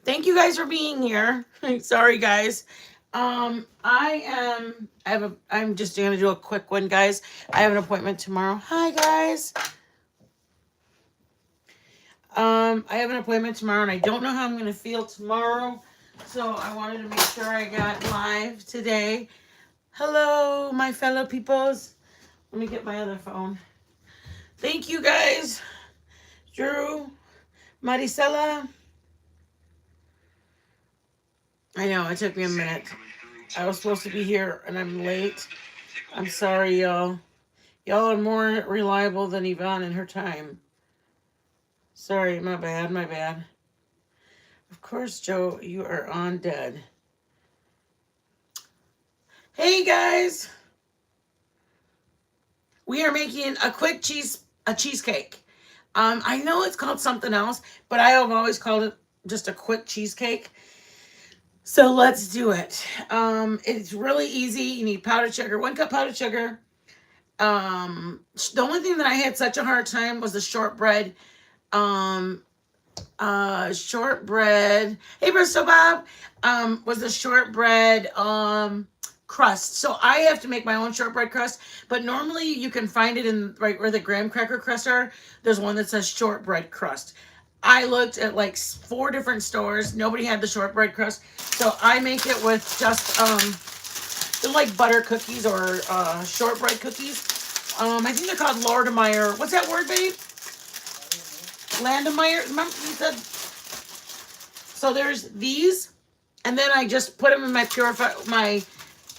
Thank you guys for being here. Sorry, guys. I'm just gonna do a quick one, guys. I have an appointment tomorrow. Hi, guys. I have an appointment tomorrow, and I don't know how I'm gonna feel tomorrow. So I wanted to make sure I got live today. Hello, my fellow peoples. Let me get my other phone. Thank you, guys. Drew, Maricela. I know, it took me a minute. I was supposed to be here and I'm late. I'm sorry, y'all. Y'all are more reliable than Yvonne in her time. Sorry, my bad, my bad. Of course, Joe, you are on dead. Hey, guys. We are making a cheesecake. I know it's called something else, but I have always called it just a quick cheesecake. So let's do it. It's really easy. You need powdered sugar, 1 cup powdered sugar. The only thing that I had such a hard time was the shortbread. Shortbread. Hey, Bristol Bob. Was the shortbread crust. So I have to make my own shortbread crust, but normally you can find it in right where the graham cracker crusts are. There's one that says shortbread crust. I looked at like 4 different stores. Nobody had the shortbread crust. So I make it with just they're like butter cookies or shortbread cookies. I think they're called Lordemeyer. What's that word, babe? Landemeyer. Remember you said. So there's these, and then I just put them in my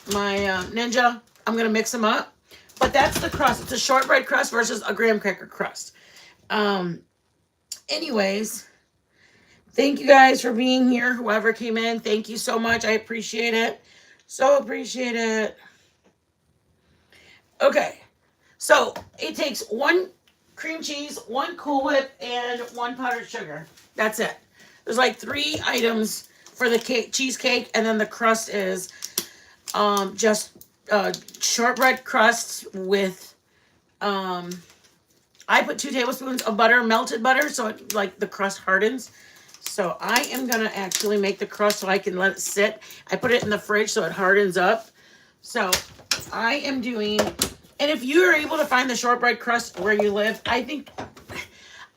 Ninja. I'm gonna mix them up. But that's the crust. It's a shortbread crust versus a graham cracker crust. Anyways, thank you guys for being here. Whoever came in, thank you so much. I appreciate it. So appreciate it. Okay, so it takes 1 cream cheese, 1 Cool Whip, and 1 powdered sugar. That's it. There's like 3 items for the cheesecake, and then the crust is just shortbread crust with I put 2 tablespoons of butter, melted butter, so it, like the crust hardens. So I am gonna actually make the crust so I can let it sit. I put it in the fridge so it hardens up. So I am doing, and if you are able to find the shortbread crust where you live, I think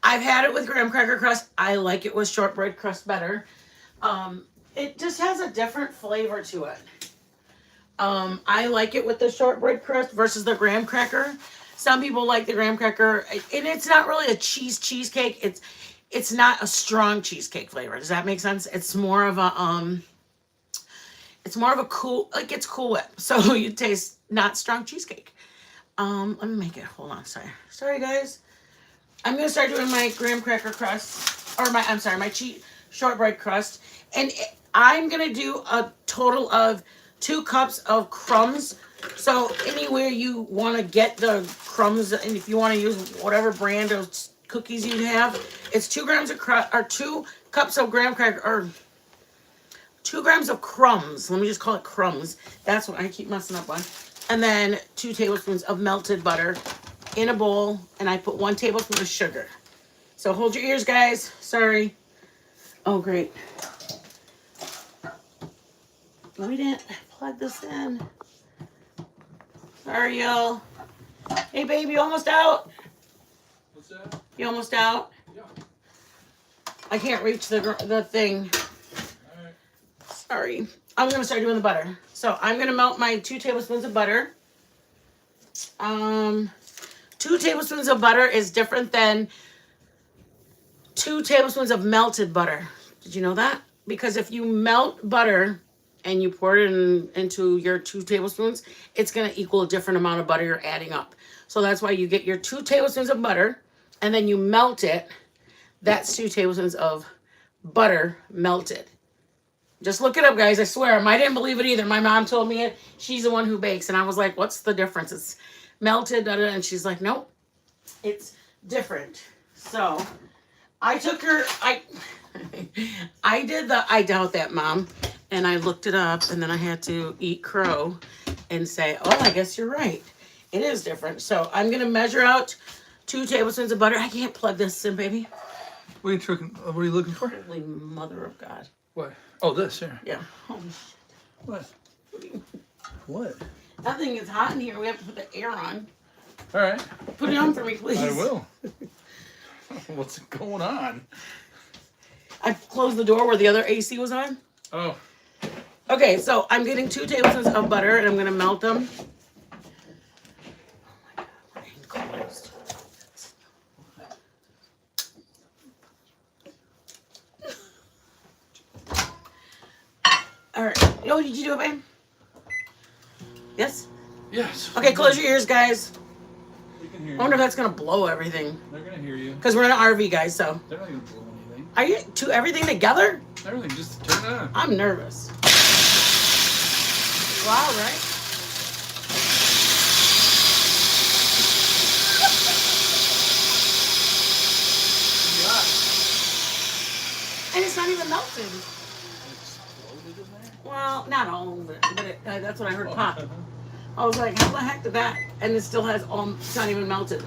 I've had it with graham cracker crust. I like it with shortbread crust better. It just has a different flavor to it. I like it with the shortbread crust versus the graham cracker. Some people like the graham cracker, and it's not really a cheesecake. It's not a strong cheesecake flavor. Does that make sense? It's more of a cool, like it's Cool Whip. So you taste not strong cheesecake. Let me make it. Hold on, sorry guys. I'm gonna start doing my graham cracker crust, or my shortbread crust, and I'm gonna do a total of 2 cups of crumbs. So anywhere you want to get the crumbs, and if you want to use whatever brand of cookies you have, it's 2 grams of 2 cups of graham cracker, or 2 grams of crumbs. Let me just call it crumbs. That's what I keep messing up on. And then 2 tablespoons of melted butter in a bowl, and I put 1 tablespoon of sugar. So hold your ears, guys. Sorry. Oh, great. Let me didn't plug this in. Sorry, y'all. Hey, baby, you almost out? What's that? You almost out? Yeah. I can't reach the thing. All right. Sorry. I'm going to start doing the butter. So I'm going to melt my 2 tablespoons of butter. 2 tablespoons of butter is different than 2 tablespoons of melted butter. Did you know that? Because if you melt butter and you pour it into your 2 tablespoons, it's going to equal a different amount of butter you're adding up. So that's why you get your 2 tablespoons of butter, and then you melt it. That's 2 tablespoons of butter melted. Just look it up, guys. I swear. I didn't believe it either. My mom told me it. She's the one who bakes. And I was like, what's the difference? It's melted. And she's like, nope. It's different. So I took her. I doubt that, Mom. And I looked it up, and then I had to eat crow and say, oh, I guess you're right. It is different. So I'm going to measure out 2 tablespoons of butter. I can't plug this in, baby. What are you looking for? Holy mother of God. What? Oh, this here. Yeah. Holy shit. What? What? Nothing. It's hot in here. We have to put the air on. All right. Put it on for me, please. I will. What's going on? I closed the door where the other AC was on. Oh. Okay, so I'm getting 2 tablespoons of butter and I'm gonna melt them. Oh my God, we're closed. All right. Oh, did you do it, babe? Yes? Yes. Okay, close your ears, guys. We can hear I you. wonder if that's gonna blow everything. They're gonna hear you. Because we're in an RV, guys, so. They're not gonna blow anything. Are you to everything together? Everything, just turn it on. I'm nervous. Wow, right? And it's not even melted. Exploded in there? Well, not all of it, but that's what I heard pop. I was like, how the heck did that? And it still has all, it's not even melted.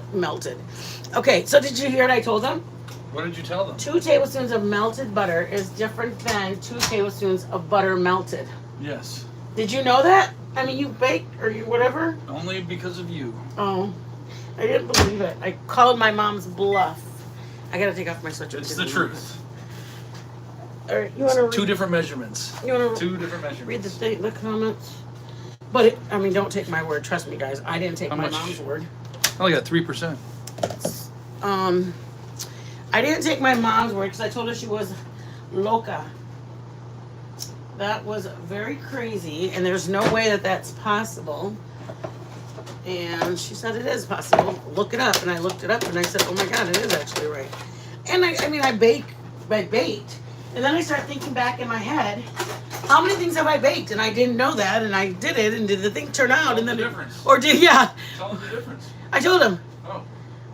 Okay, so did you hear what I told them? What did you tell them? 2 tablespoons of melted butter is different than 2 tablespoons of butter melted. Yes. Did you know that? I mean, you baked or you whatever? Only because of you. Oh, I didn't believe it. I called my mom's bluff. I gotta take off my sweatshirt. It's the truth. All right, you wanna Two different measurements. You wanna 2 different measurements. read the comments? But it, I mean, don't take my word. Trust me, guys. I didn't take How my much? mom's word. I only got 3%. I didn't take my mom's word because I told her she was loca. That was very crazy, and there's no way that that's possible. And she said it is possible. Look it up, and I looked it up, and I said, "Oh my God, it is actually right." And I mean, I baked, and then I started thinking back in my head, how many things have I baked, and I didn't know that, and I did it, and did the thing turn out, and then difference. or did yeah? Tell them the difference. I told him. Oh.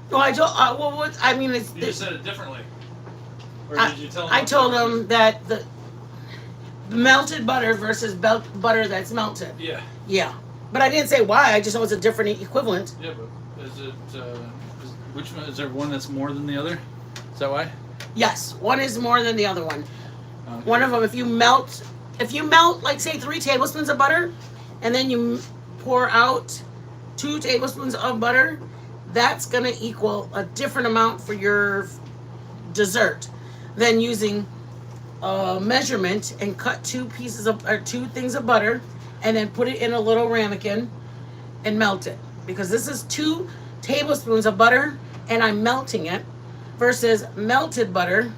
Well, I told. Well, what I mean is. You just said it differently. Or I, did you tell them? I told him that the melted butter versus butter that's melted. Yeah. Yeah. But I didn't say why. I just know it's a different equivalent. Yeah, but is it, which one, is there one that's more than the other? Is that why? Yes. One is more than the other one. Okay. One of them, if you melt, like say 3 tablespoons of butter, and then you pour out 2 tablespoons of butter, that's going to equal a different amount for your dessert than using a measurement and cut 2 things of butter and then put it in a little ramekin and melt it. Because this is 2 tablespoons of butter and I'm melting it versus melted butter.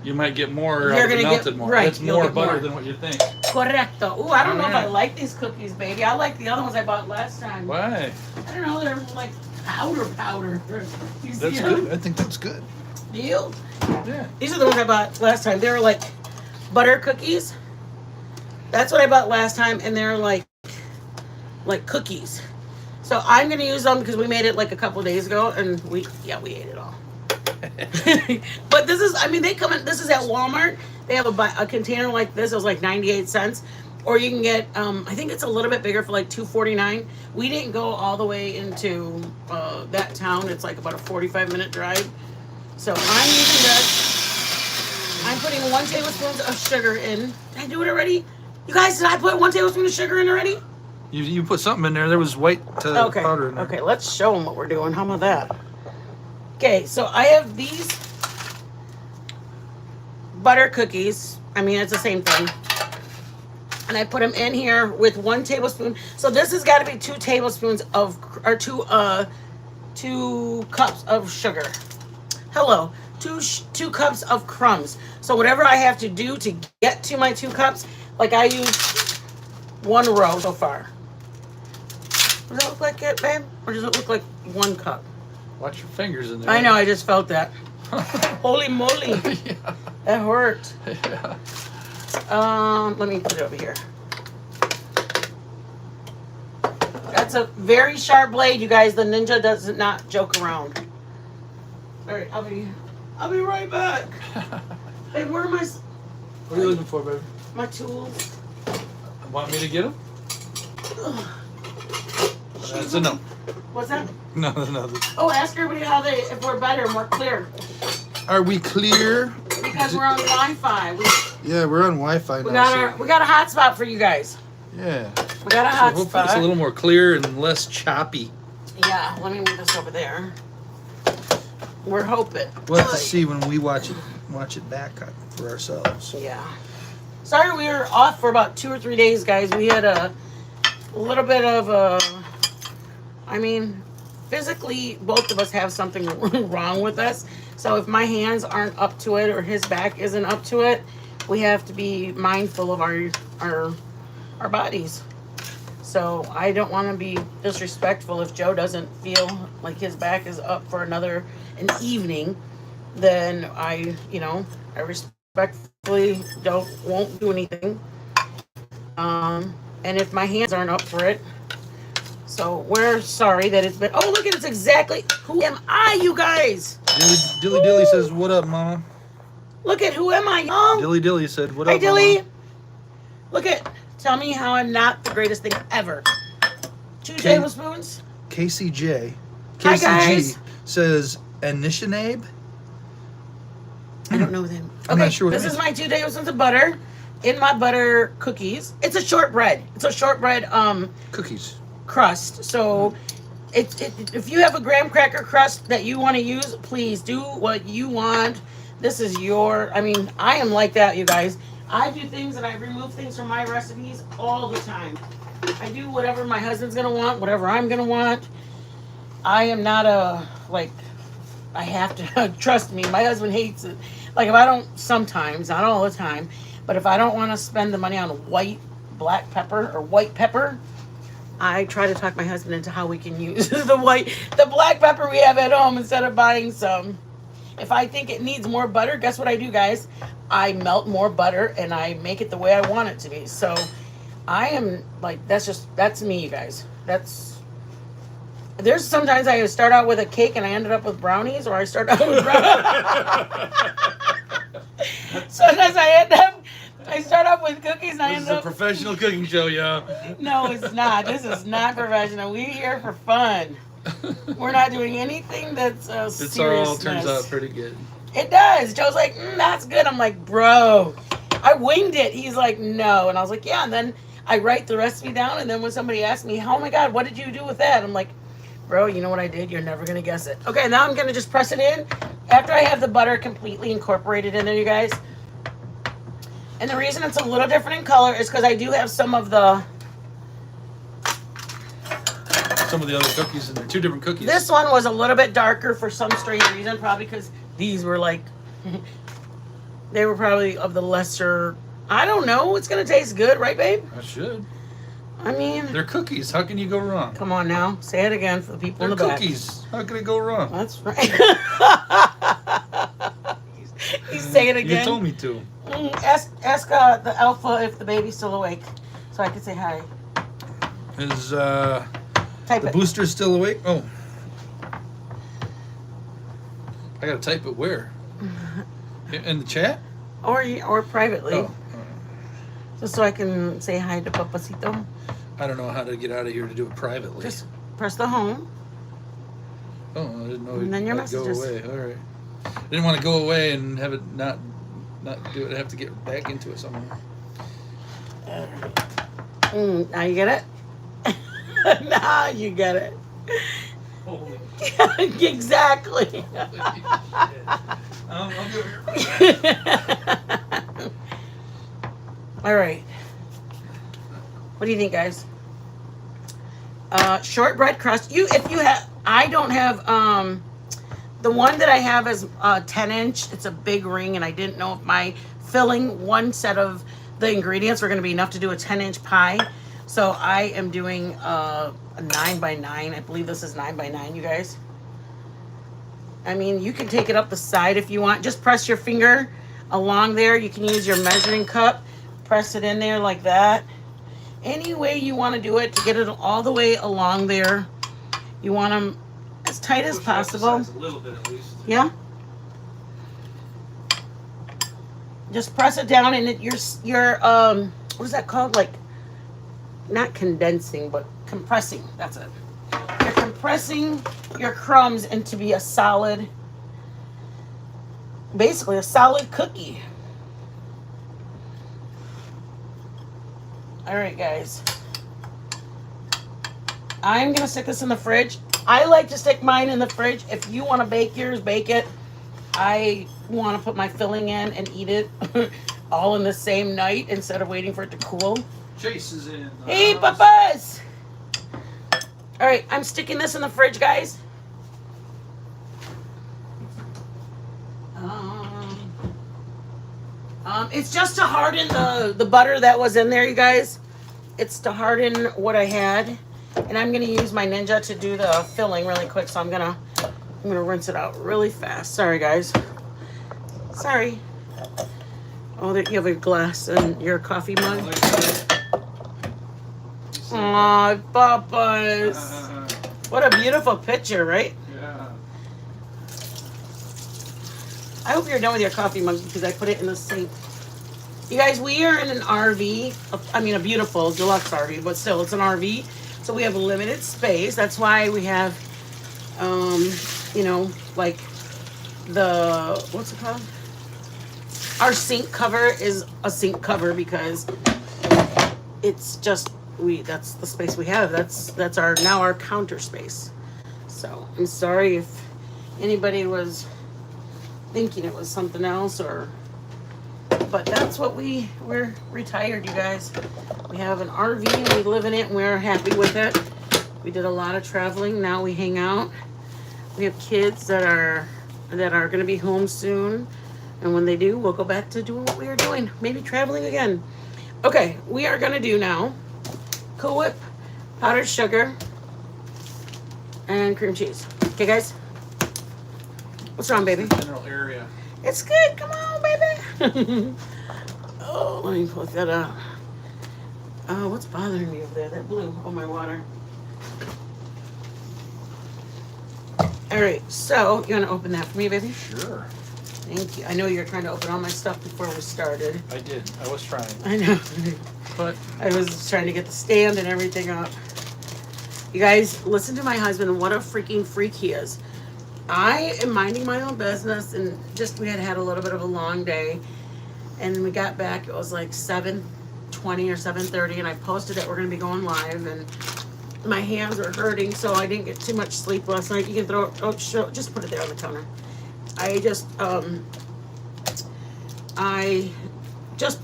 You might get more You're out of the gonna melted get- more. right, That's you'll more get butter more. than what you think. Correcto. Ooh, I don't know if I Alright. like these cookies, baby. I like the other ones I bought last time. Why? I don't know, they're like powder. You see That's them? good. I think that's good. Do you? Yeah. These are the ones I bought last time. They were like butter cookies. That's what I bought last time, and they're like cookies. So I'm gonna use them because we made it like a couple days ago, and we ate it all. But this is, I mean, they come in. This is at Walmart. They have a container like this. It was like 98 cents, or you can get. I think it's a little bit bigger for like $2.49. We didn't go all the way into that town. It's like about a 45-minute drive. So I'm using this. I'm putting 1 tablespoon of sugar in. Did I do it already? You guys, did I put 1 tablespoon of sugar in already? You put something in there. There was white powder in there. Okay, let's show them what we're doing. How about that? Okay, so I have these butter cookies. I mean, it's the same thing. And I put them in here with 1 tablespoon. So this has got to be 2 tablespoons of, or 2 cups of sugar. Hello, 2 cups of crumbs. So whatever I have to do to get to my 2 cups, like I used 1 row so far. Does that look like it, babe? Or does it look like 1 cup? Watch your fingers in there. I know, I just felt that. Holy moly. Yeah. That hurt. Yeah. Let me put it over here. That's a very sharp blade, you guys. The Ninja does not joke around. All right, I'll be right back. Hey, where are my What are you looking for, baby? my tools? Want me to get them? That's a no. What's that? No. Oh, ask everybody if we're better and we're clear. Are we clear? We because we're on Wi-Fi. Yeah, we're on Wi-Fi We now. got a hotspot for you guys. Yeah. We got a So hotspot. hopefully it's a little more clear and less choppy. Yeah, let me move this over there. We're hoping. We'll have to see when we watch it back for ourselves. Yeah. Sorry we were off for about 2 or 3 days, guys. We had a little bit of physically, both of us have something wrong with us. So if my hands aren't up to it or his back isn't up to it, we have to be mindful of our bodies. So I don't want to be disrespectful if Joe doesn't feel like his back is up for an evening. Then I respectfully won't do anything. And if my hands aren't up for it, so we're sorry that it's been. Oh, look at it's exactly who am I, you guys? Dilly says, "What up, Mama?" Look at who am I, y'all? Dilly said, "What Hi, up, Dilly. Mama?" Look at. Tell me how I'm not the greatest thing ever. 2 tablespoons. KCJ. Hi, guys. KCG says, "Anishinaabe." I don't know them. I'm not sure what this that is means. my 2 tablespoons of butter in my butter cookies. It's a shortbread. It's a shortbread Cookies. crust. So if you have a graham cracker crust that you want to use, please do what you want. This is I am like that, you guys. I do things and I remove things from my recipes all the time. I do whatever my husband's gonna want, whatever I'm gonna want. I am not I have to trust me. My husband hates it. Like if I don't, sometimes, not all the time, but if I don't want to spend the money on black pepper or white pepper, I try to talk my husband into how we can use the black pepper we have at home instead of buying some. If I think it needs more butter, guess what I do, guys? I melt more butter and I make it the way I want it to be. So I am that's me, you guys. There's sometimes I start out with a cake and I ended up with brownies, or I start out with brownies. Sometimes I start off with cookies and I end up. This is a professional cooking show, y'all. No, it's not. This is not professional. We're here for fun. We're not doing anything that's This all turns out pretty good. It does. Joe's like, that's good. I'm like, bro, I winged it. He's like, no. And I was like, yeah. And then I write the recipe down. And then when somebody asks me, oh my God, what did you do with that? I'm like, bro, you know what I did? You're never going to guess it. Okay, now I'm going to just press it in after I have the butter completely incorporated in there, you guys. And the reason it's a little different in color is because I do have some of the other cookies in there. 2 different cookies. This one was a little bit darker for some strange reason, probably because these were they were probably of the lesser. I don't know. It's going to taste good, right, babe? I should. I mean, They're cookies. How can you go wrong? come on now. Say it again for the people in the back. They're cookies. How can it go wrong? That's right. You say it again. You told me to. Ask the alpha if the baby's still awake, so I can say hi. Is Type the it. booster still awake? Oh. I gotta type it where? In the chat? Or privately, Oh. just so I can say hi to Papacito. I don't know how to get out of here to do it privately. Just press the home. Oh, I didn't know And then your it'd go messages. away. All right. I didn't want to go away and have it not do it. I have to get back into it somehow. Now you get it? Now you get it. Holy Exactly. I'll go here. All right. What do you think, guys? Shortbread crust. If you have, I don't have, the one that I have is 10-inch. It's a big ring, and I didn't know if my filling one set of the ingredients were going to be enough to do a 10-inch pie. So I am doing a 9x9. I believe this is 9x9, you guys. I mean, you can take it up the side if you want. Just press your finger along there. You can use your measuring cup. Press it in there like that. Any way you want to do it to get it all the way along there. You want them as tight as possible. A little bit at least. Yeah. Just press it down, and your what is that called? Like, not condensing, but compressing. That's it. You're compressing your crumbs into be a solid basically a solid cookie. All right, guys. I'm gonna stick this in the fridge. I like to stick mine in the fridge. If you want to bake yours, bake it. I want to put my filling in and eat it all in the same night instead of waiting for it to cool. Chase is in. Hey, papas! All right, I'm sticking this in the fridge, guys. It's just to harden the butter that was in there, you guys. It's to harden what I had. And I'm gonna use my Ninja to do the filling really quick, so I'm gonna rinse it out really fast. Sorry, guys. Sorry. Oh, there, you have a glass and your coffee mug. Aw, papas. What a beautiful picture, right? Yeah. I hope you're done with your coffee mug because I put it in the sink. You guys, we are in an RV. I mean, a beautiful deluxe RV, but still, it's an RV. So we have limited space. That's why we have, you know, like the, what's it called? Our sink cover is a sink cover because it's just, that's the space we have. That's our, now our counter space. So I'm sorry if anybody was thinking it was something else but that's what we're retired, you guys. We have an RV, we live in it, and we're happy with it. We did a lot of traveling, now we hang out. We have kids that are gonna be home soon. And when they do, we'll go back to doing what we were doing. Maybe traveling again. Okay, we are gonna do now Cool Whip, powdered sugar, and cream cheese. Okay, guys? What's wrong, baby? General area. It's good. Come on, baby. Oh, let me pull that out. Oh, what's bothering me over there? That blue. Oh, my water. All right. So, you want to open that for me, baby? Sure. Thank you. I know you're trying to open all my stuff before we started. I did. I was trying. I know. But I was trying to get the stand and everything up. You guys, listen to my husband. What a freaking freak he is. I am minding my own business, and just we had a little bit of a long day, and we got back. It was like 7:20 or 7:30, and I posted that we're going to be going live, and my hands are hurting, so I didn't get too much sleep last night. You can throw it. Oh, just put it there on the counter. I just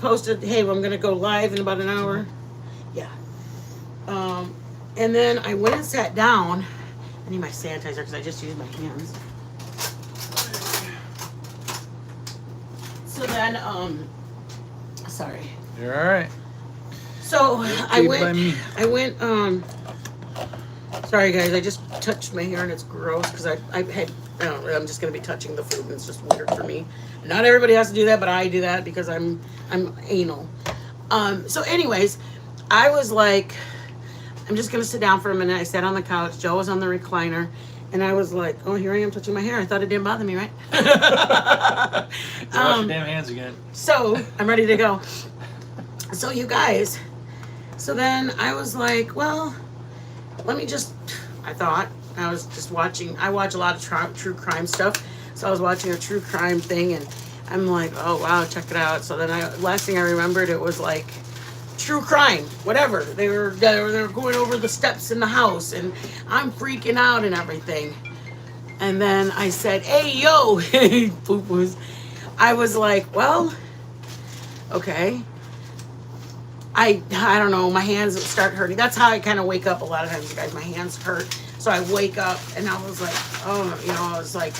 posted, hey, I'm going to go live in about an hour. Yeah. And then I went and sat down. I need my sanitizer because I just used my hands. So then, sorry. you're all right. So Okay, by me. Sorry guys, I just touched my hair and it's gross because I'm just going to be touching the food and it's just weird for me. Not everybody has to do that, but I do that because I'm anal. So anyways, I was like, I'm just going to sit down for a minute. I sat on the couch. Joe was on the recliner. And I was like, oh, here I am touching my hair. I thought it didn't bother me, right? Wash your damn hands again. So, I'm ready to go. So, you guys. So then I was like, well, let me just, I was just watching. I watch a lot of true crime stuff. So, I was watching a true crime thing. And I'm like, oh, wow, check it out. So, then last thing I remembered, it was like, true crime, whatever. They were going over the steps in the house, and I'm freaking out and everything. And then I said, "Hey, yo, poo-poos." I was like, "Well, okay." I don't know. My hands start hurting. That's how I kind of wake up a lot of times, you guys. My hands hurt, so I wake up, and I was like, "Oh," I was like,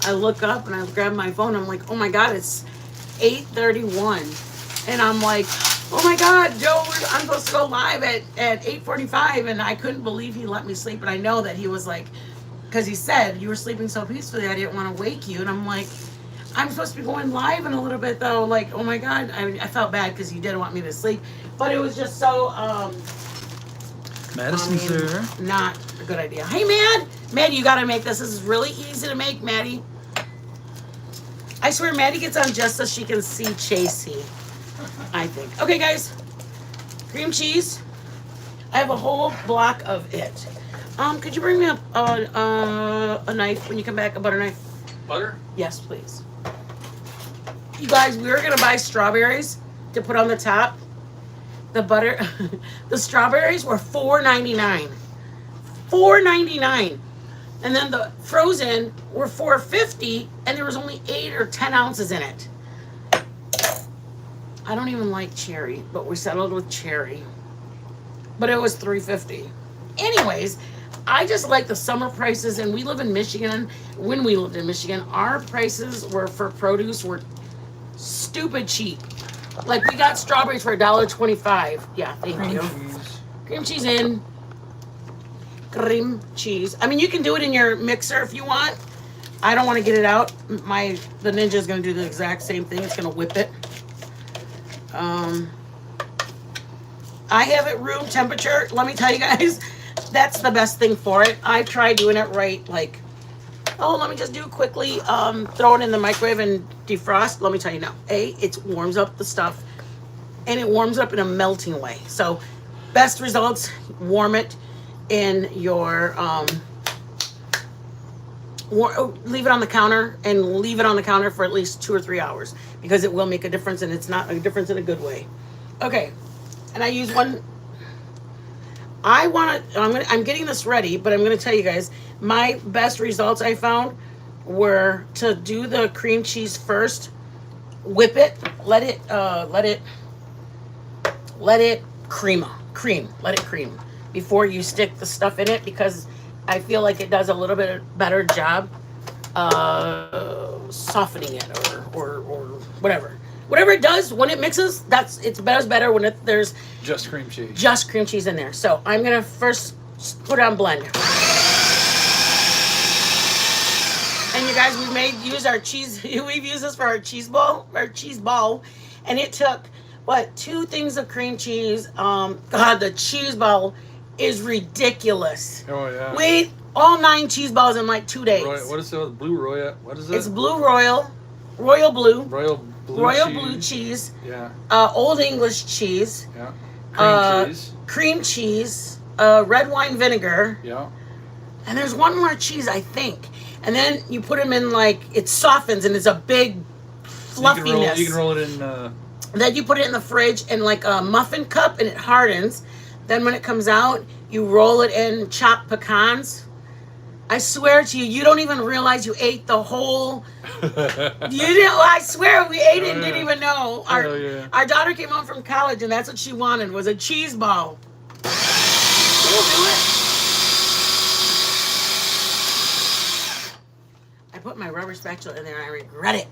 I look up and I grab my phone. I'm like, "Oh my God, it's 8:31," and I'm like, oh my God, Joe, I'm supposed to go live at 8:45, and I couldn't believe he let me sleep. And I know that he was like, because he said, you were sleeping so peacefully, I didn't want to wake you. And I'm like, I'm supposed to be going live in a little bit, though. Like, oh my God. I felt bad because he didn't want me to sleep. But it was just so, Madison, sir. not a good idea. Hey, Maddie, you got to make this. This is really easy to make, Maddie. I swear, Maddie gets on just so she can see Chasey. I think. Okay, guys. Cream cheese. I have a whole block of it. Could you bring me a knife when you come back? A butter knife? Butter? Yes, please. You guys, we were gonna buy strawberries to put on the top. The butter, the strawberries were $4.99. $4.99. And then the frozen were $4.50, and there was only 8 or 10 ounces in it. I don't even like cherry, but we settled with cherry. But it was $3.50. Anyways, I just like the summer prices, and we live in Michigan. When we lived in Michigan, our prices were for produce were stupid cheap. Like we got strawberries for $1.25. Yeah, thank you. Cheese. Cream cheese in. Cream cheese. I mean, you can do it in your mixer if you want. I don't want to get it out. The Ninja is going to do the exact same thing. It's going to whip it. I have it room temperature. Let me tell you guys, that's the best thing for it. I tried doing it right, like, oh, let me just do it quickly. Throw it in the microwave and defrost. Let me tell you now, it warms up the stuff, and it warms up in a melting way. So, best results, warm it in your leave it on the counter, and leave it on the counter for at least 2 or 3 hours, because it will make a difference, and it's not a difference in a good way. Okay, and I use one. I'm getting this ready, but I'm gonna tell you guys my best results I found were to do the cream cheese first, whip it, let it cream before you stick the stuff in it, because I feel like it does a little bit better job softening it or whatever. Whatever it does when it mixes, it's better when there's Just cream cheese. just cream cheese in there. So I'm gonna first put it on blend. And you guys, we've used our cheese. We've used this for our cheese ball, and it took 2 things of cream cheese. God, the cheese ball is ridiculous. Oh yeah. We ate all 9 cheese balls in like 2 days. What is it? Blue Royal? What is it? It's Blue Royal Blue. Royal Blue cheese. Yeah. Old English cheese. Yeah. Cream cheese. Red wine vinegar. Yeah. And there's one more cheese, I think. And then you put them in, like, it softens and it's a big fluffiness. You can roll it in. Then you put it in the fridge in like a muffin cup, and it hardens. Then when it comes out, you roll it in chopped pecans. I swear to you, you don't even realize you ate the whole. I swear we ate it and didn't even know. Our daughter came home from college, and that's what she wanted, was a cheese ball. We'll do it. I put my rubber spatula in there, and I regret it.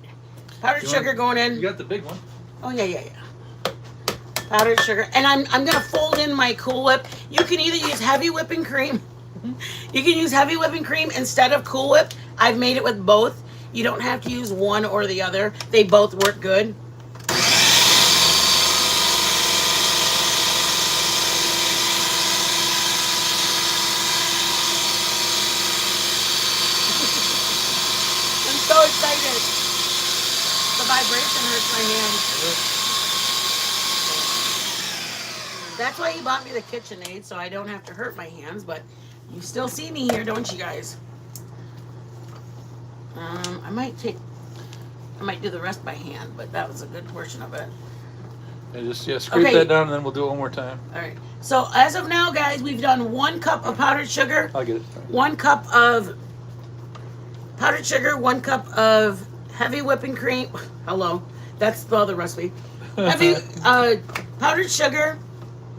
Powdered sugar going in. You got the big one. Oh yeah. Powdered sugar, and I'm gonna fold in my Cool Whip. You can either use heavy whipping cream. You can use heavy whipping cream instead of Cool Whip. I've made it with both. You don't have to use one or the other. They both work good. I'm so excited. The vibration hurts my hand. That's why he bought me the KitchenAid, so I don't have to hurt my hands, but you still see me here, don't you guys? I might do the rest by hand, but that was a good portion of it. And just scrape that down, and then we'll do it one more time. All right. So as of now, guys, we've done 1 cup of powdered sugar. I'll get it. 1 cup of powdered sugar, 1 cup of heavy whipping cream. Hello, that's the other recipe. Heavy powdered sugar.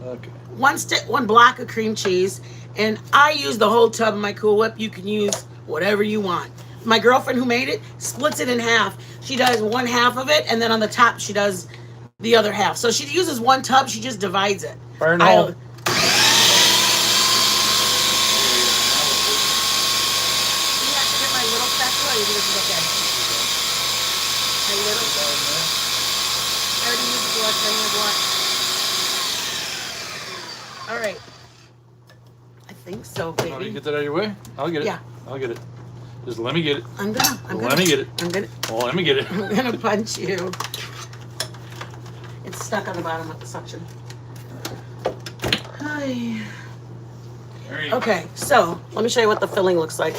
Okay. 1 block of cream cheese, and I use the whole tub of my Cool Whip. You can use whatever you want. My girlfriend who made it splits it in half. She does 1/2 of it, and then on the top she does the other half. So she uses 1 tub. She just divides it. Fire no. You have to get my little spatula. Or you think it's okay? My little. I already used the blood. I need blood. All right. I think so, baby. Oh, you get that out of your way? I'll get it. Yeah. I'll get it. Just let me get it. I'm gonna. Let me get it. I'm gonna. Oh, let me get it. I'm gonna punch you. It's stuck on the bottom of the suction. Hi. Okay, so let me show you what the filling looks like.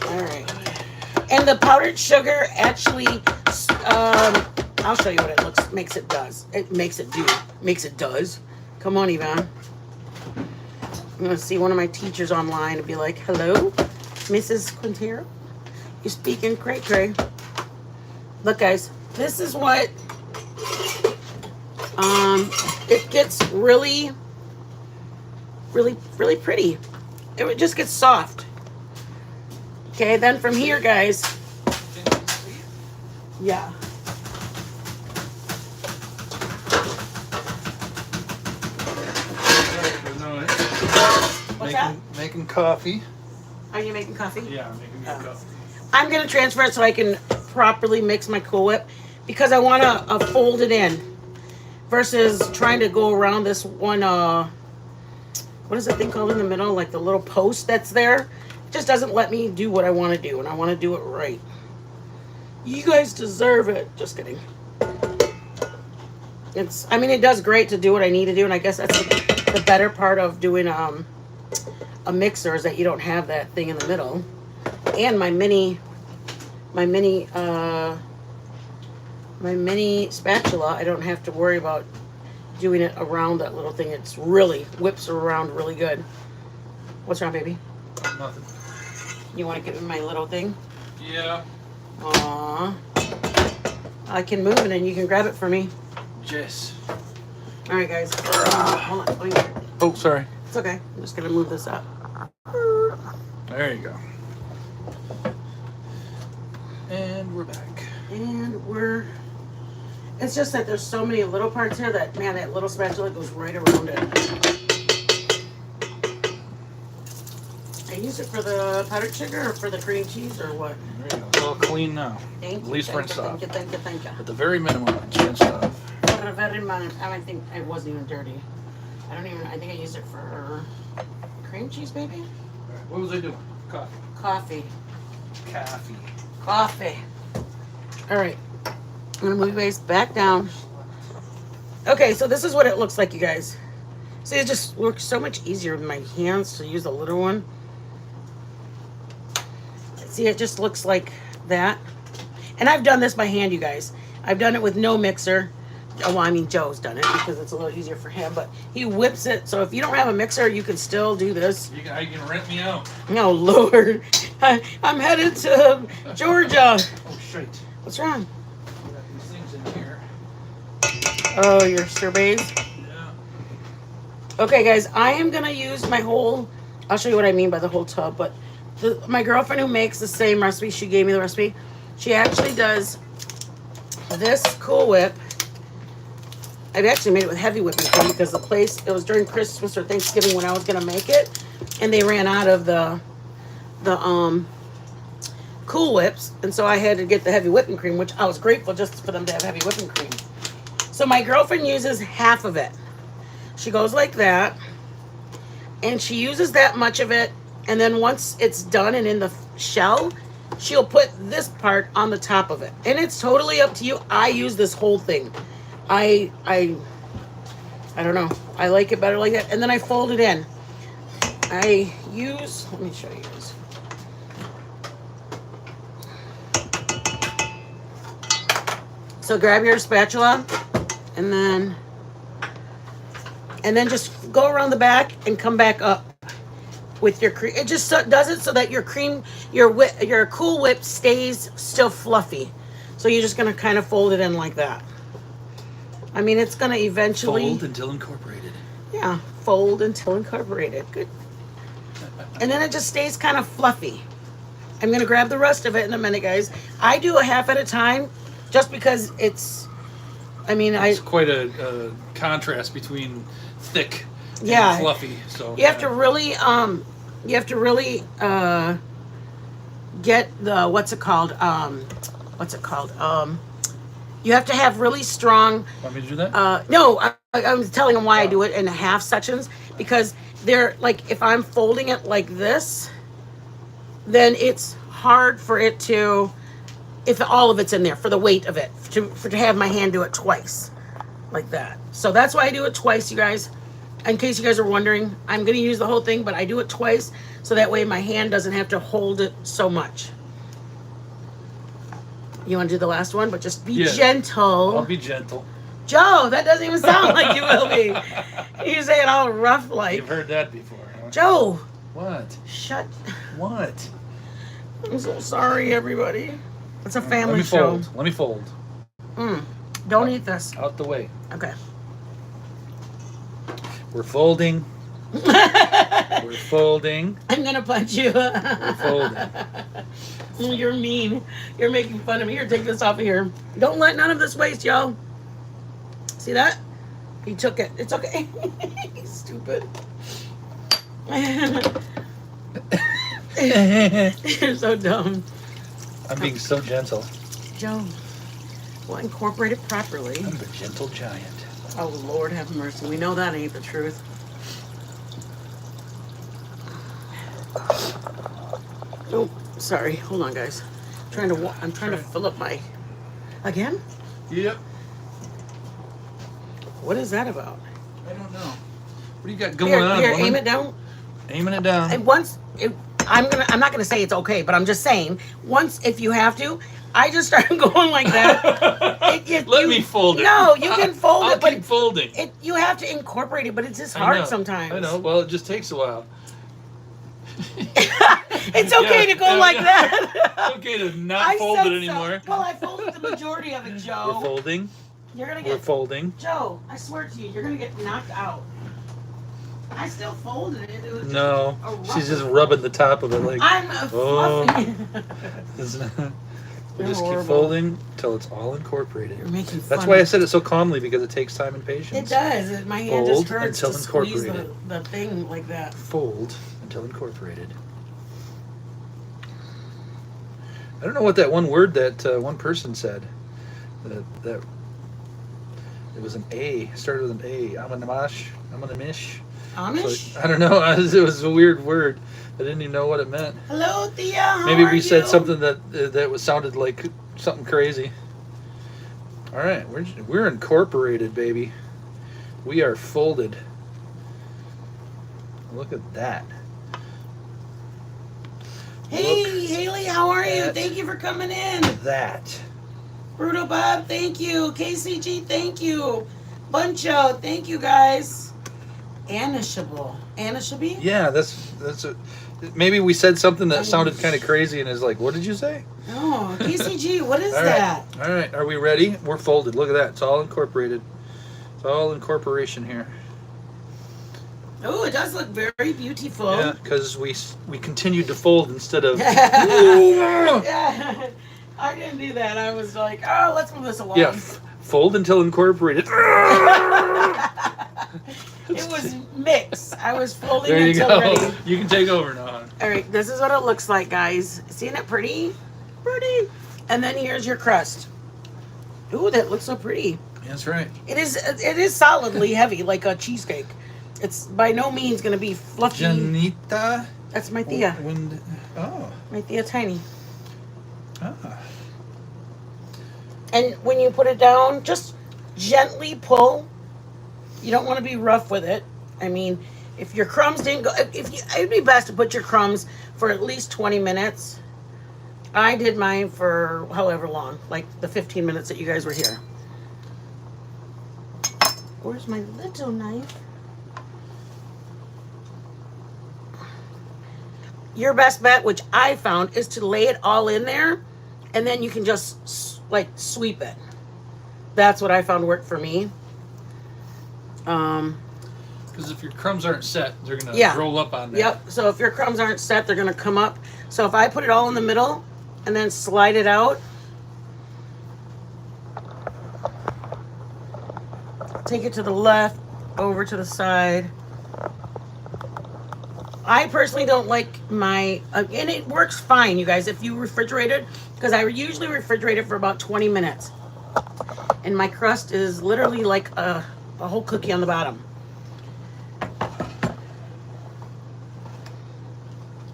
All right. the powdered sugar actually, I'll show you what it looks, makes it does. It makes it do, makes it does. Come on, Yvonne. I'm gonna see one of my teachers online and be like, hello, Mrs. Quintero? You speaking cray-cray. Look, guys, this is what, it gets really, really, really pretty. It just gets soft. Okay, then from here, guys, yeah. What's that? Making coffee. Are you making coffee? Yeah, I'm making coffee. I'm going to transfer it so I can properly mix my Cool Whip because I want to fold it in versus trying to go around this one, what is that thing called in the middle? Like the little post that's there. It just doesn't let me do what I want to do, and I want to do it right. You guys deserve it. Just kidding. I mean, it does great to do what I need to do, and I guess that's the better part of doing a mixer is that you don't have that thing in the middle. And my mini spatula, I don't have to worry about doing it around that little thing. It's really whips around really good. What's wrong, baby? Nothing. You want to give me my little thing? Yeah. Aww. I can move it and you can grab it for me. Jess. All right, guys. Hold on. Wait. Oh, sorry. It's okay. I'm just gonna move this up. There you go. And we're back. And it's just that there's so many little parts here that, man, that little spatula goes right around it. I use it for the powdered sugar or for the cream cheese or what? There you go. It's all clean now. Thank you. At least rinsed off. Thank you. At the very minimum, it's rinsed off. For the very minimum, I think it wasn't even dirty. I think I used it for cream cheese, baby? All right, what was I doing? Coffee. Coffee. All right. I'm going to move you guys back down. Okay, so this is what it looks like, you guys. See, it just works so much easier with my hands to use the little one. See, it just looks like that. And I've done this by hand, you guys. I've done it with no mixer. Oh, well, I mean, Joe's done it because it's a little easier for him. But he whips it. So if you don't have a mixer, you can still do this. You can rent me out. Oh, Lord. I'm headed to Georgia. Oh, shit. What's wrong? I got these things in here. Oh, your sorbets? Yeah. Okay, guys, I am going to use my whole... I'll show you what I mean by the whole tub. But my girlfriend who makes the same recipe, she gave me the recipe. She actually does this Cool Whip. I've actually made it with heavy whipping cream because the place, it was during Christmas or Thanksgiving when I was going to make it. And they ran out of the Cool Whips. And so I had to get the heavy whipping cream, which I was grateful just for them to have heavy whipping cream. So my girlfriend uses half of it. She goes like that. And she uses that much of it. And then once it's done and in the shell, she'll put this part on the top of it. And it's totally up to you. I use this whole thing. I don't know. I like it better like that. And then I fold it in. I use, let me show you this. So grab your spatula and then just go around the back and come back up with your cream. It just does it so that your cream, your Cool Whip stays still fluffy. So you're just going to kind of fold it in like that. I mean, it's going to eventually... Fold until incorporated. Yeah, fold until incorporated. Good. And then it just stays kind of fluffy. I'm going to grab the rest of it in a minute, guys. I do a half at a time just because it's... I mean, it's quite a contrast between thick and fluffy. So you have to really... get the... What's it called? You have to have really strong... Want me to do that? No, I'm telling them why I do it in half sections. Because they're like, if I'm folding it like this, then it's hard for it to, if all of it's in there, for the weight of it, to have my hand do it twice. Like that. So that's why I do it twice, you guys. In case you guys are wondering, I'm going to use the whole thing, but I do it twice. So that way my hand doesn't have to hold it so much. You want to do the last one, but just be Yeah. gentle. I'll be gentle. Joe, that doesn't even sound like you will be. You say it all rough like. You've heard that before, huh? Joe, What? shut. What? I'm so sorry, everybody. It's a family Let me show. fold. Let me fold. Don't eat this. Out the way. Okay. We're folding. We're folding. I'm gonna punch you. We're folding. You're mean. You're making fun of me. Here, take this off of here. Don't let none of this waste, yo. See that? He took it. It's okay. He's stupid. You're so dumb. I'm being so gentle. Joe, well, incorporate it properly. I'm the gentle giant. Oh, Lord have mercy. We know that ain't the truth. Oh, sorry. Hold on, guys. I'm trying to fill up my... Again? Yep. What is that about? I don't know. What do you got going Here, on, here, woman? aim it down. Aiming it down. And I'm not gonna say it's okay, but I'm just saying, once, if you have to, I just started going like that. Let me fold it. No, you can fold I'll it, but keep folding. you have to incorporate it, but it's just I hard know. sometimes. I know. Well, it just takes a while. It's okay to go like that. It's okay to not I fold said it so. anymore. Well, I folded the majority of it, Joe. We're folding. You're gonna We're get folding. Joe. I swear to you, you're gonna get knocked out. I still folded it. It was No, a rough- she's just rubbing the top of it like. I'm Oh. fluffy. We just keep horrible. folding until it's all incorporated. You're making fun That's why I of- said it so calmly, because it takes time and It patience. does. My hand just Fold hurts until to squeeze incorporated. the thing like that. Fold until incorporated. I don't know what that one word that one person said. That it was an A. Started with an A. I'm an Amish. Amish? So, I don't know. It was a weird word. I didn't even know what it meant. Hello, Thea. How Maybe are we said you? something that was sounded like something crazy. All right, we're incorporated, baby. We are folded. Look at that. Hey, Look Haley, how are you? at Thank you for coming in. That. Bruto Bob, thank you. KCG, thank you. Buncho, thank you, guys. Anishable. Anishabi? Yeah, that's a. Maybe we said something that sounded kind of crazy and is like, what did you say? Oh, KCG, what is All that? right. All right. Are we ready? We're folded. Look at that. It's all incorporated. It's all incorporation here. Oh, it does look very beautiful. Yeah, because we continued to fold instead of. Yeah. I didn't do that. I was like, oh, let's move this along. Yeah, fold until incorporated. It was mixed. I was folding There you until go. ready. You can take over now. All right, this is what it looks like, guys. Seeing it pretty? Pretty. And then here's your crust. Ooh, that looks so pretty. That's right. It is solidly heavy, like a cheesecake. It's by no means going to be fluffy. Janita. That's my Thea. Oh. My Thea Tiny. Ah. And when you put it down, just gently pull. You don't want to be rough with it. I mean, if your crumbs didn't go, it'd be best to put your crumbs for at least 20 minutes. I did mine for however long, like the 15 minutes that you guys were here. Where's my little knife? Your best bet, which I found, is to lay it all in there, and then you can just like sweep it. That's what I found worked for me. Because if your crumbs aren't set, they're gonna roll up on that. Yep. So if your crumbs aren't set, they're gonna come up. So if I put it all in the middle and then slide it out, take it to the left, over to the side. I personally don't like my, and it works fine, you guys, if you refrigerate it, because I usually refrigerate it for about 20 minutes. And my crust is literally like a whole cookie on the bottom.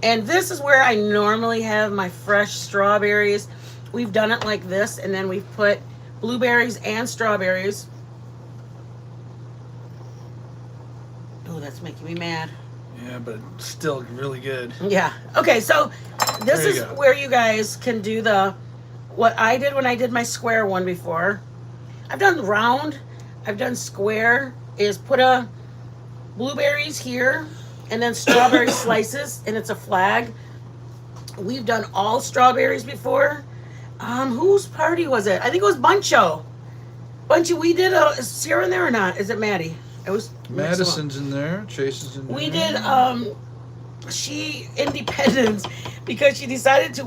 And this is where I normally have my fresh strawberries. We've done it like this, and then we've put blueberries and strawberries. Oh, that's making me mad. Yeah, but still really good. Yeah. Okay, so this There you is go. where you guys can do the what I did when I did my square one before, I've done round, I've done square, is put a blueberries here and then strawberry slices, and it's a flag. We've done all strawberries before. Whose party was it? I think it was Buncho. Buncho, we did is Sierra in there or not? Is it Maddie? It was Madison's in there. Chase is in there. We did she Independence because she decided to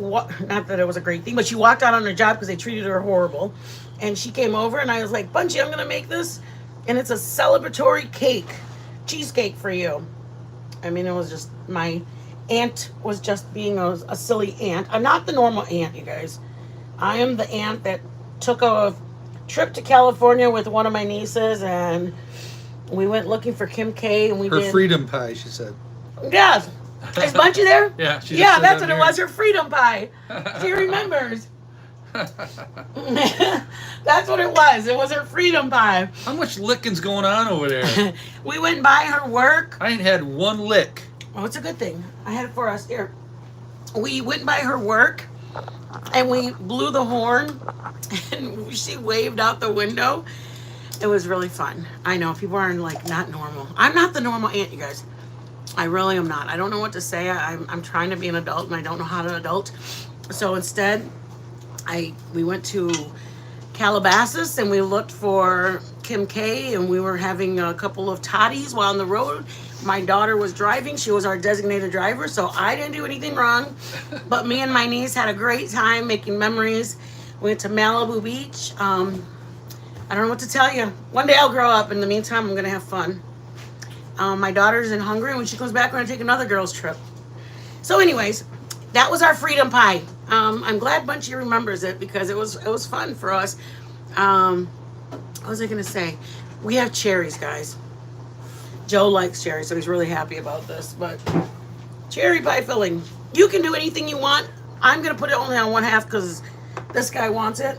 not that it was a great thing, but she walked out on her job because they treated her horrible. And she came over and I was like, Bunchy, I'm gonna make this, and it's a celebratory cake, cheesecake for you. I mean, it was just, my aunt was just being a silly aunt. I'm not the normal aunt, you guys. I am the aunt that took a trip to California with one of my nieces, and we went looking for Kim K, and we Her did freedom pie, she said. Yeah. Is Bunchy there? Yeah, she just yeah, said that's that what it here. was. Her freedom pie. She remembers. That's what it was. It was her freedom pie. How much licking's going on over there? We went by her work. I ain't had one lick. Oh, it's a good thing. I had it for us here. We went by her work, and we blew the horn, and she waved out the window. It was really fun. I know people are like not normal. I'm not the normal aunt, you guys. I really am not. I don't know what to say. I'm trying to be an adult, and I don't know how to adult. So instead, we went to Calabasas, and we looked for Kim K, and we were having a couple of toddies while on the road. My daughter was driving. She was our designated driver, so I didn't do anything wrong. But me and my niece had a great time making memories. We went to Malibu Beach. I don't know what to tell you. One day I'll grow up. In the meantime, I'm going to have fun. My daughter's in Hungary, and when she comes back, we're going to take another girls' trip. So anyways, that was our freedom pie. I'm glad Bunchy remembers it because it was fun for us. What was I going to say? We have cherries, guys. Joe likes cherries, so he's really happy about this. But cherry pie filling. You can do anything you want. I'm going to put it only on one half because this guy wants it.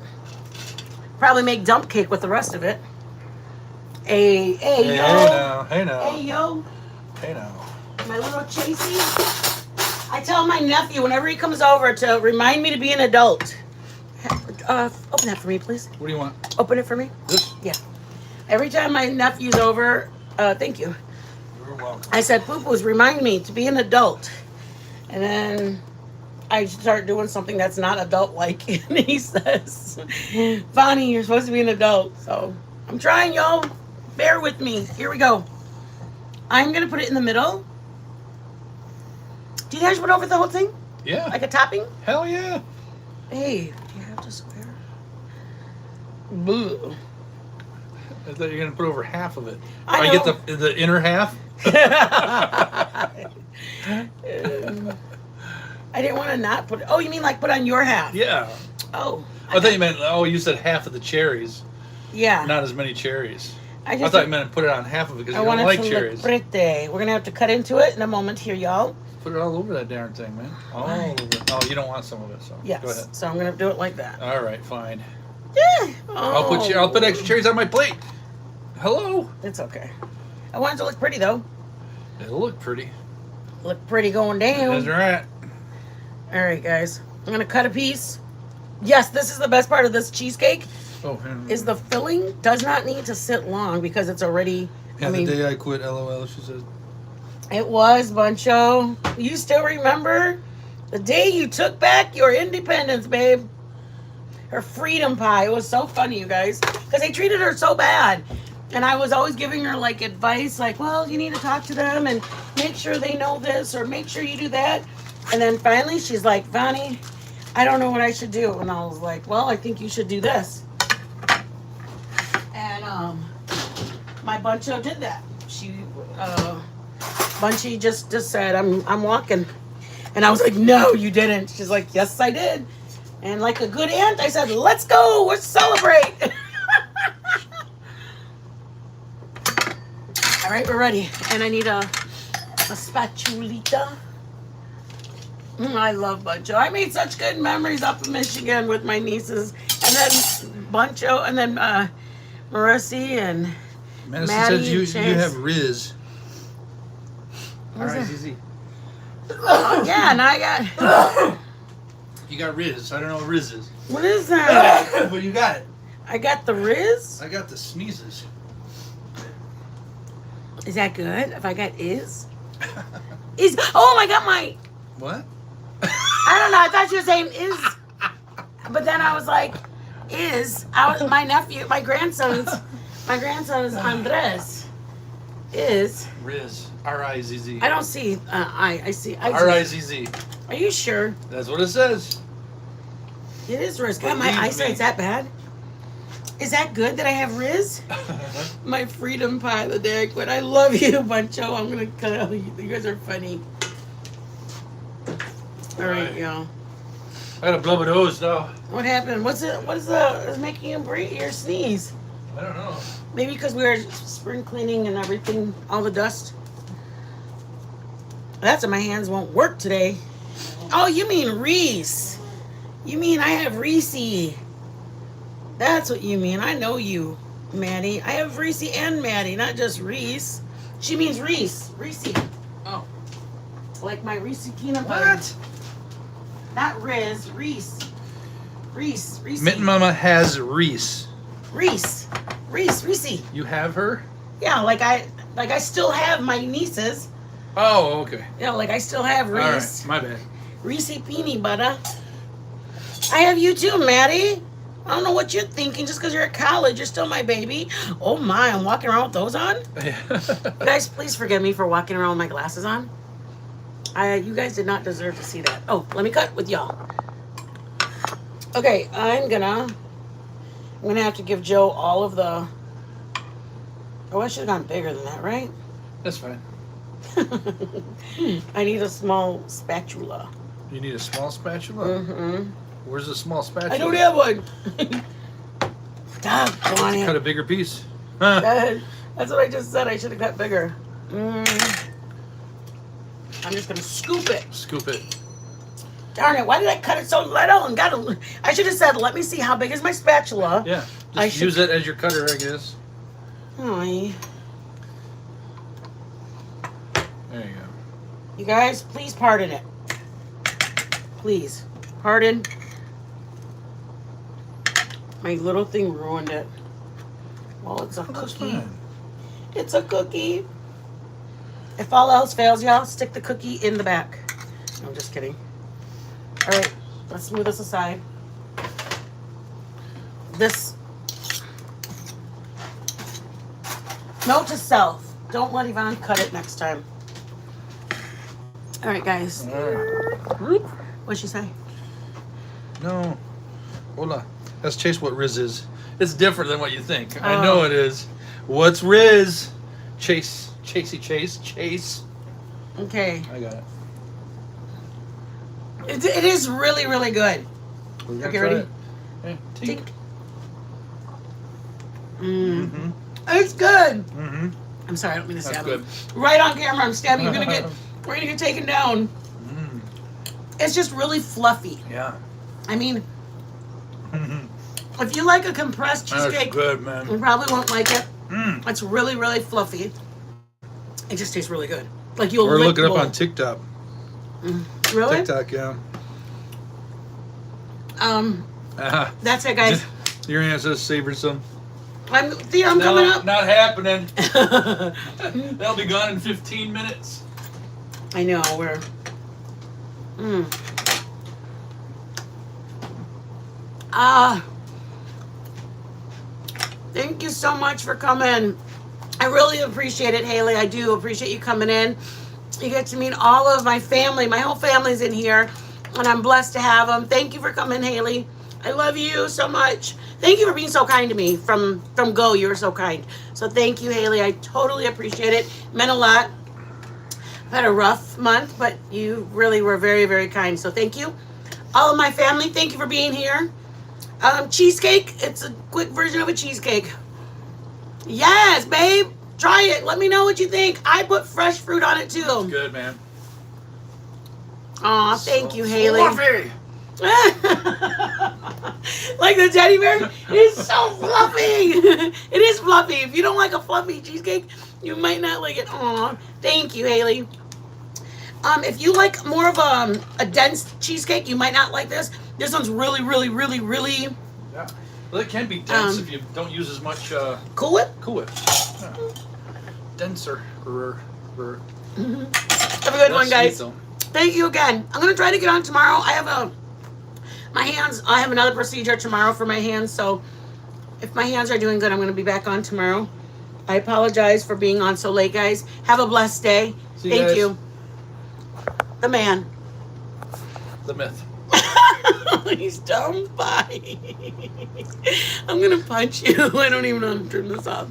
Probably make dump cake with the rest of it. Hey, yo. Hey now. Hey now. Hey, yo. Hey now. My little Chasey. I tell my nephew whenever he comes over to remind me to be an adult. Open that for me, please. What do you want? Open it for me. This? Yeah. Every time my nephew's over, thank you. You're welcome. I said, Poo-Poo's, remind me to be an adult. And then I start doing something that's not adult-like. And he says, Bonnie, you're supposed to be an adult. So I'm trying, y'all. Bear with me. Here we go. I'm going to put it in the middle. Do you guys put over the whole thing? Yeah. Like a topping? Hell yeah. Hey, do you have to swear? Boo. I thought you were going to put over half of it. I get know. the inner half? I didn't want to not put it. Oh, you mean like put on your half? Yeah. Oh. I thought you meant, you said half of the cherries. Yeah. Not as many cherries. I I thought you meant put it on half of it because I you want don't it like to cherries. look pretty. We're going to have to cut into it in a moment here, y'all. Put it all over that darn thing, man. All over. Oh, you don't want some of it, so Yes. go ahead. So I'm going to do it like that. All right, fine. Yeah. I'll put extra cherries on my plate. Hello. It's okay. I want it to look pretty, though. It'll look pretty. Look pretty going down. That's right. All right, guys. I'm going to cut a piece. Yes, this is the best part of this cheesecake. Oh, Is the filling does not need to sit long because it's already. Yeah, the day I quit, LOL, she said. It was, Buncho. You still remember the day you took back your independence, babe? Her freedom pie. It was so funny, you guys, because they treated her so bad. And I was always giving her like advice, like, well, you need to talk to them and make sure they know this or make sure you do that. And then finally she's like, Vonnie, I don't know what I should do. And I was like, well, I think you should do this. And my Buncho did that. Bunchy just said, I'm walking. And I was like, no, you didn't. She's like, yes, I did. And like a good aunt, I said, let's go. Let's celebrate. All right, we're ready. And I need a spatulita. I love Buncho. I made such good memories up in Michigan with my nieces. And then Buncho, and then Marissi and Madison Maddie said you Chase. have Riz. All right, easy. Yeah, and I got You got Riz. I don't know what Riz is. What is that? But you got it. I got the Riz. I got the sneezes. Is that good? If I got is? Oh, I got my... What? I don't know. I thought you were saying is. But then I was like, my nephew, my grandson is Andres. Is. Riz. R-I-Z-Z. I don't see I see R-I-Z-Z. Are you sure? That's what it says. It is Riz. God, my Believe me. eyesight's that bad. Is that good that I have Riz? My freedom pie the day I quit. I love you, Buncho. I'm gonna cut you. You guys are funny. All right, y'all. I got a blub of nose now. What happened? What is making you breathe or sneeze? I don't know. Maybe because we were spring cleaning and everything, all the dust. That's why my hands won't work today. Oh, you mean Reese? You mean I have Reese? That's what you mean. I know you, Maddie. I have Reese and Maddie, not just Reese. She means Reese. Reese. Oh. Like my Reese peanut butter. What? Not Riz. Reese. Reese. Mitten Mama has Reese. Reese. You have her? Yeah, like I still have my nieces. Oh, okay. Yeah, like I still have Reese. All right, my bad. Reese peanut butter. I have you too, Maddie. I don't know what you're thinking. Just because you're at college, you're still my baby. Oh my, I'm walking around with those on. Yeah. You guys, please forgive me for walking around with my glasses on. You guys did not deserve to see that. Oh, let me cut with y'all. Okay, I'm gonna have to give Joe all of the. Oh, I should have gone bigger than that, right? That's fine. I need a small spatula. You need a small spatula? Mm-hmm. Where's the small spatula? I don't have one. Doggone it. Cut a bigger piece. Huh. That's what I just said. I should have cut bigger. I'm just gonna scoop it. Scoop it. Darn it! Why did I cut it so little? And I should have said, "Let me see how big is my spatula." Yeah. Just use it as your cutter, I guess. Hi. There you go. You guys, please pardon it. Please pardon. My little thing ruined it. Well, it's a cookie. Fine. It's a cookie. If all else fails, y'all, stick the cookie in the back. No, I'm just kidding. All right, let's move this aside. Note to self: don't let Yvonne cut it next time. All right, guys. What'd she say? No. Hola. Let's chase what Riz is. It's different than what you think. I know it is. What's Riz? Chase. Chase. Okay. I got it. It is really, really good. We're gonna Okay, try ready? it. Yeah, tink. Mm-hmm. It's good. Mm-hmm. I'm sorry, I don't mean to stab That's him. good. Right on camera, I'm stabbing. We're gonna get taken down. Mm. It's just really fluffy. Yeah. I mean, if you like a compressed That's cheesecake, good, man. you probably won't like it. Mm. It's really, really fluffy. It just tastes really good. Like you'll We're lick looking the up bowl. on TikTok. Really? TikTok, yeah. That's it, guys. Your aunt says savor some. I'm coming up. Not happening. They'll be gone in 15 minutes. I know, we're... Thank you so much for coming. I really appreciate it, Haley. I do appreciate you coming in. You get to meet all of my family. My whole family's in here, and I'm blessed to have them. Thank you for coming, Haley. I love you so much. Thank you for being so kind to me. From Go, you were so kind. So thank you, Haley. I totally appreciate it. Meant a lot. I've had a rough month, but you really were very, very kind. So thank you. All of my family, thank you for being here. Cheesecake. It's a quick version of a cheesecake. Yes, babe. Try it. Let me know what you think. I put fresh fruit on it, too. Good, man. Aw, thank you, Haley. Fluffy. Like the teddy bear? It's so fluffy. It is fluffy. If you don't like a fluffy cheesecake, you might not like it. Aw, thank you, Haley. If you like more of a dense cheesecake, you might not like this. This one's really, really, really, really Yeah. Well, it can be dense if you don't use as much Cool Whip. Cool Whip. Yeah. Denser. Have a good one, guys. Though. Thank you again. I'm gonna try to get on tomorrow. I have my hands. I have another procedure tomorrow for my hands. So if my hands are doing good, I'm gonna be back on tomorrow. I apologize for being on so late, guys. Have a blessed day. See you Thank guys. you. The man. The myth. He's dumb. Bye. I'm gonna punch you. I don't even know how to turn this off.